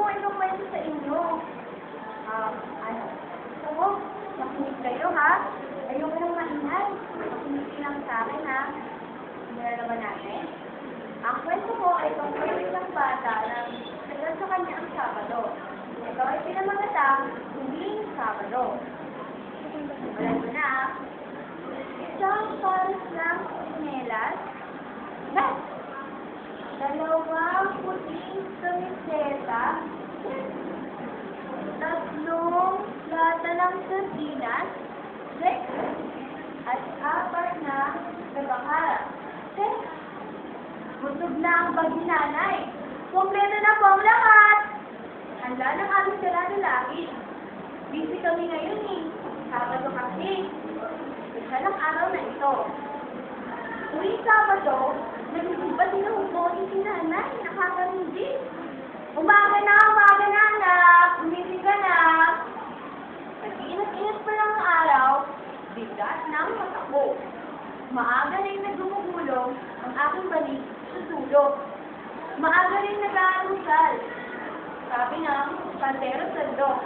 kwento sa inyo. Ano? Oo, makinig kayo ha. Ayoko nang maingay. Makinig lang sa akin ha. Mula naman natin. Ang kwento ko ay tungkol sa isang bata na nagdaan sa kanya ang Sabado. Ito ay pinamagatang huling Sabado. Wala ko na. Isang pares ng sinelas. Yes! Dalawang puting kamiseta. Tatlong lata ng sardinas. Check. At 4 na nabakara. Check. Busog na ang bag ni nanay. Kompleto na po ang lahat. Handa ng aming lalaki. Busy kami ngayon eh. Sabado kasi. Isa ng araw na ito. Tuwing Sabado, nagsisimba sinuhubo ni si nanay. Nakakarindi. Umaga na, anak. Umising ka na. Nag-iinat-inat pa lang ang araw. Bigat ng matakbo. Maaga rin nagumugulong ang aking balik sa sulok. Maaga rin nag-aalusal. Sabi ng Pantero Sandok.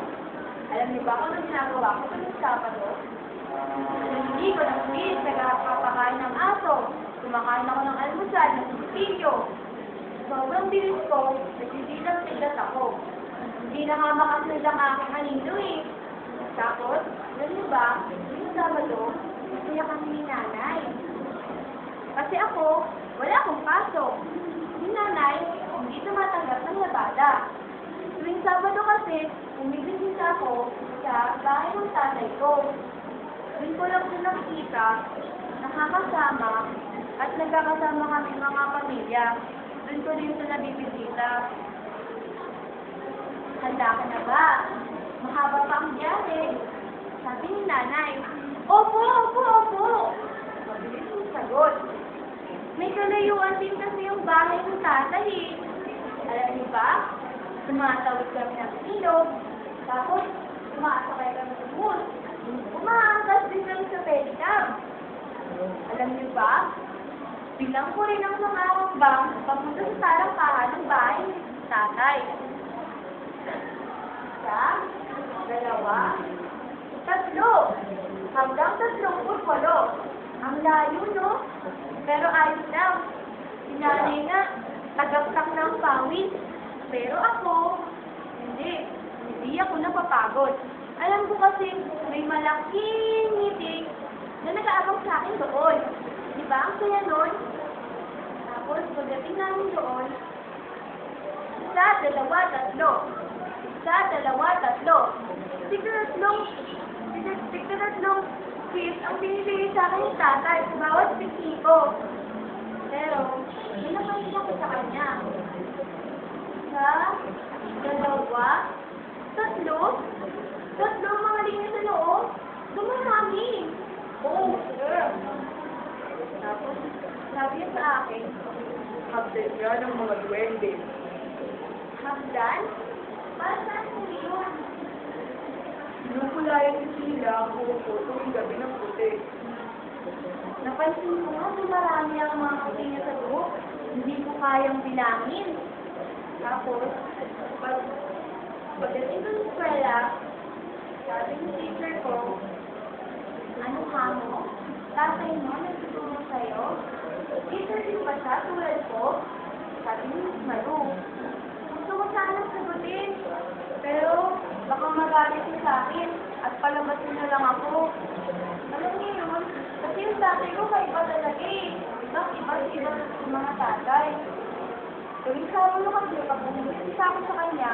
Alam niyo ba kung ano ginagawa ko sa Sabado? Hindi ko ng please, nagkakapakain ng aso. Kumakain ako ng almusal, ng sipilyo. Sobrang bilis ko, nagsisidang-sidat ako. Hindi na nga makasunod ang aking anino eh. Tapos, alam niyo ba, yung Sabado, masaya kami ni nanay. Kasi ako, wala akong pasok. Si nanay, hindi tumatanggap ng labada. Tuwing Sabado kasi, umibisita ako sa bahay ng tatay ko. Doon ko lang siya nakita, nakakasama, at nagkakasama kami mga pamilya. Doon ko din siya nabibisita. Handa ka na ba? Mahaba pa ang biyahe. Sabi ni nanay, Opo! Mabilis yung sagot. May kalayuan din kasi yung bahay ng tatay eh. Alam niyo ba? Tumatawid kami ng ilog. Tapos, tumasakay kami sa bus. Umaangkas din kami sa pedicab. Alam niyo ba? Bilang ko rin ang nangarambang papunta sa tarapahan ng bahay ni tatay. 1, 2, 3, hanggang 38. Ang layo, no? Pero ayos lang. Si nanay nga, tagaktak ng pawis. Pero ako, hindi ako napapagod. Alam ko kasi may malaking ngiti na nag-aabang sa akin doon. Di ba? Ang saya nun. Tapos, pagdating namin doon, 1, 2, 3. 1, 2, 3. Tigtatatlong quiz ang binibigay sa akin ng tatay sa bawat piktiko. Pero, may napansin ako sa kanya. 1, 2, 3 mga linya sa loob. Dumarami. Oh, sir. Tapos, sabi niya sa akin, Hagdan yan ng mga duwende. Hagdan? Para saan mo yun? Sinukulayan ni sila ang puso tuwing gabi ng puti. Napansin ko nga marami ang mga linya sa loob. Hindi ko kayang bilangin. Tapos, pagdating ko sa eskwela, sabi ng teacher ko, ano ka mo? Tatay mo, nagtutulong sa'yo? Teacher din ba siya? Tulad ko? Sabi ni Miss Maru. Gusto ko sanang sagutin. Pero, baka magalit siya sa akin at palabasin na lang ako. Alam niyo yun? Kasi yung tatay ko kaiba talaga eh. Iba sa mga tatay. Tuwing Sabado kasi, pag bumibisita ako sa kanya,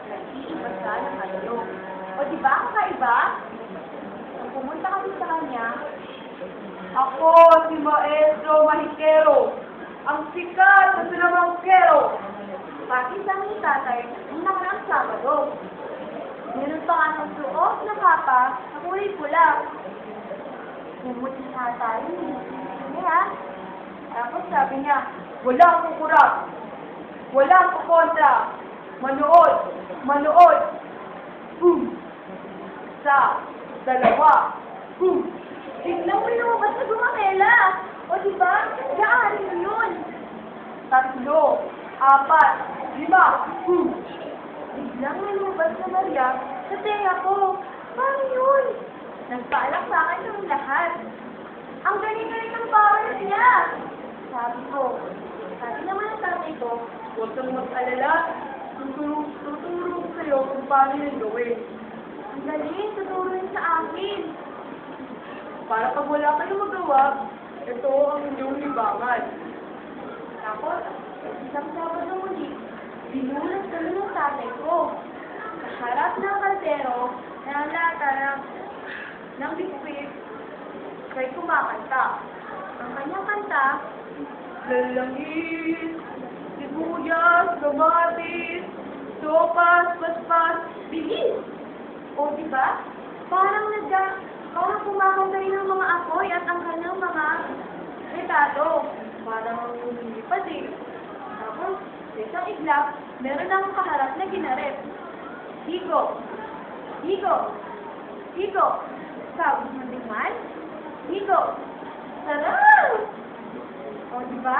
nag-iiba siya ng ano. O diba, kakaiba? Kung pumunta kasi sa kanya, Ako, si Maestro Mahikero, ang sikat na sinamangkero. pati sa ni tatay, nung nakarang Sabado. Meron pa nga ng suot na kapa na kulay pula. Pumuti sa tatay. Hindi ha? Tapos sabi niya, walang kukurap, walang kukontra, manood, boom, sa, 2, boom. Tignan mo lumabas na gumamela. O diba? Yaan mo yun. 3, 4, 5, boom. Biglang may lumabas na Maria sa tenga ko. Paano yun? Nagpaalak sa akin ng lahat. Ang galing-galing ng powers niya! Sabi naman ng tatay ko, Huwag kang mag-alala. Tuturo ko sa'yo kung paano yung gawin. ang galing, tuturo niya sa akin. Para pag wala kayong magawa, ito ang inyong libangan. Tapos, isang Sabado muli, binulat kami ng tatay ko. Sa harap ng kaldero, na lata ng biskwit, kay kumakanta. Ang kanyang kanta, Lalangis, sibuyas, kamatis, sopas, paspas, bilis! O, diba? Parang kumakanta rin ng mga apoy at ang kanyang mga retado. Parang lumilipad eh. Tapos, sa isang iglap, meron akong kaharap na ginarep. Higo! Higo! Higo! Sabi mo din man? Higo! Sarap! O, diba?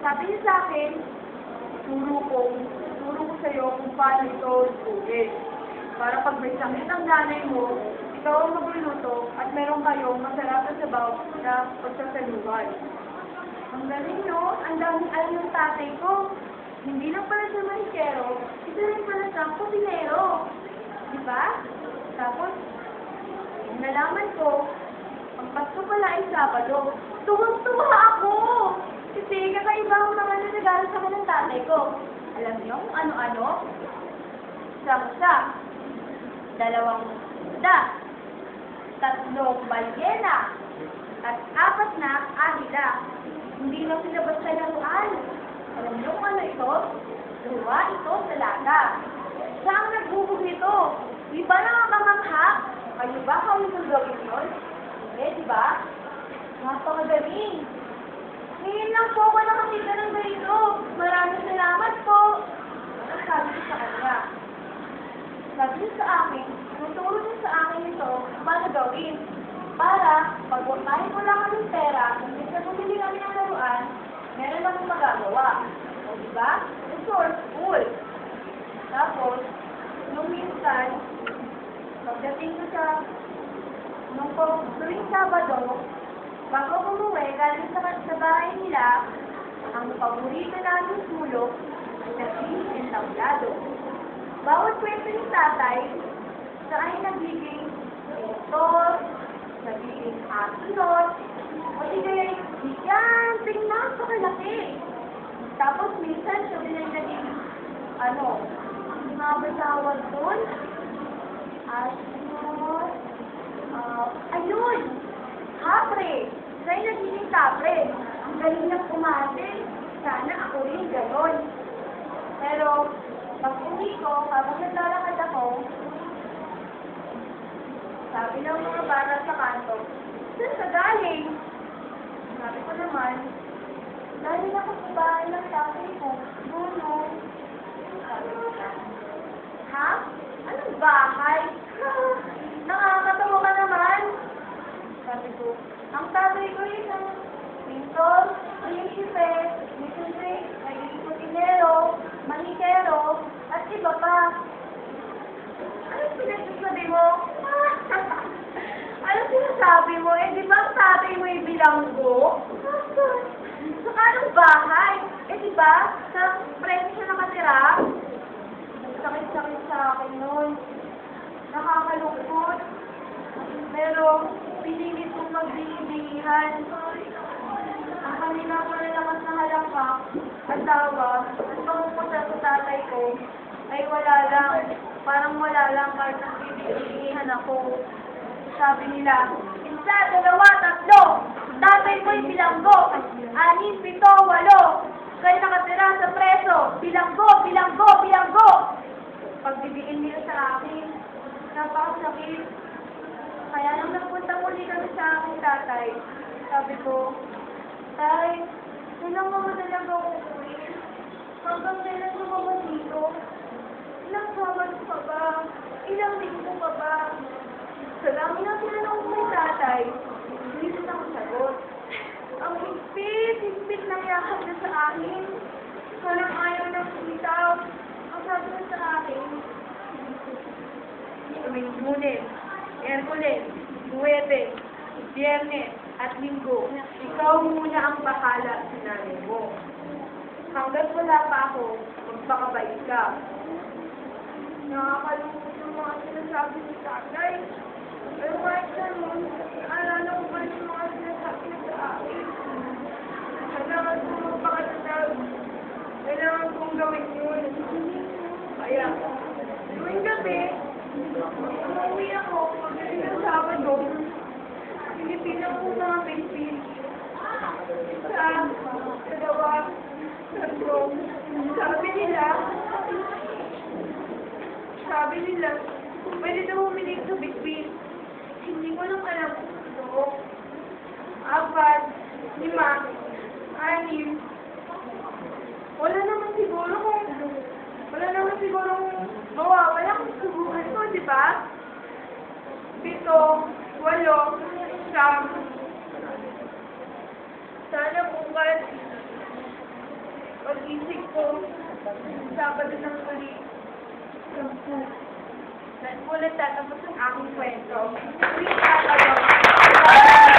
Sabi niya sa akin, turo ko sa'yo kung paano ito gawin. Para pag may sakit ang nanay mo, ikaw ang magluluto at meron kayong masarap na sabaw na pagsasaluhan. ang galing no? Ang daming alam ng tatay ko. Hindi lang pala siya manikero, isa rin pala siyang kusinero. Diba? Tapos, nalaman ko, ang Pasko pala ay Sabado. Tuwang-tuwa ako! Kasi kakaiba ang mga nagagalo sa akin ng tatay ko. Alam niyo kung ano-ano? Samsa, 2 isda, 3 balyena, at 4 na ahila. Hindi lang sila basta laruan. Alam niyo kung ano ito? Luwa ito sa laga. Siya ang nagbubog nito. Di ba nakakangangha? Kayo ba kami kung gawin yun? Hindi, di ba? Napakagaling. Ngayon lang po ako nakakita ng ganito. Maraming salamat po. Ang sabi ko sa kanya. Sabi niya sa akin, tuturo niya sa akin ito paano gawin. Para, pag kahit wala kaming pera, kung sa bumili kami ng laruan, meron akong magagawa. O diba? Resourceful. Tapos, nung minsan, pagdating ko nung tuwing Sabado, bago umuwi, galing sa bahay nila, ang paborito namin sulok, naging entablado. Bawat kwento ni tatay, siya ay nagiging doktor, nagiging astronaut, o di kaya, yan, tingnan, napakalaki. Tapos minsan siya din ay naging, ano nga ba tawag doon? Astronaut, ayun, kapre. Siya ay nagiging kapre. Ang galing niyang umate. Sana ako rin gano'n. Pero, pag uwi ko, habang naglalakad ako, sabi ng mga bata sa kanto, saan ka galing? Sabi ko naman, galing ako sa bahay ng tatay ko. Ano? Sabi ko, ha? Anong bahay? Nakakatawa ka naman. Sabi ko, ang tatay ko isang pintor, prinsipe, misundri, nagiging putinero, manikero, at iba pa. Anong pinagsasabi mo? Anong sinasabi mo? Eh, di ba ang tatay mo yung bilanggo? Saka anong bahay? Eh, di ba? Sa preso siya nakatira? Sakit-sakit sa akin nun. Nakakalungkot. Pero, pinilit kong magbingihan. Ang kanila malalakas na halamak at tawa at pangungkusa sa tatay ko ay wala lang. Parang wala lang kahit nagbibingihan ako. Sabi nila, 1, 2, 3. Tatay ko'y bilanggo. 6, 7, 8. Kaya nakatira sa preso. Bilanggo, bilanggo, bilanggo. Pagbibiin nila sa akin, napakasakit. Kaya nung nagpunta muli kami sa aking tatay, sabi ko, Tay, ilang mga talaga ako uwi? Hanggang kailan ko ba dito? Ilang Sabado pa ba? Ilang linggo pa ba? Sa dami na tinanong ko kay tatay, hindi na ako sagot. Ang higpit ng yakap niya sa akin. Parang ayaw ng sitaw. Ang sabi niya sa akin, Lunes, Miyerkules, Huwebes, Biyernes, at Linggo. Ikaw muna ang bahala sa nanay mo. Hanggat wala pa ako, magpakabait ka. Nakakalungkot yung mga sinasabi ni tatay. Pero kahit ganun, naalala ko pa rin yung mga sinasabi niya sa akin. Kailangan kong magpakatatag. Kailangan kong gawin yun. Kaya, tuwing gabi, umuwi ako, pagdating ng Sabado, pinipilang ko mga pinipin. Isa, dalawa, tatlo. Sabi nila, pwede daw humiling sa bitbit. Hindi ko lang alam kung ito. 4, 5, 6. Wala naman siguro kung mawawala kung subukan ko, di ba? 7, 8, 9. Sana bukas, pag-isip ko, Sabado ng uli, 10. Ulit tatapos ang aking kwento. Please, Sabado.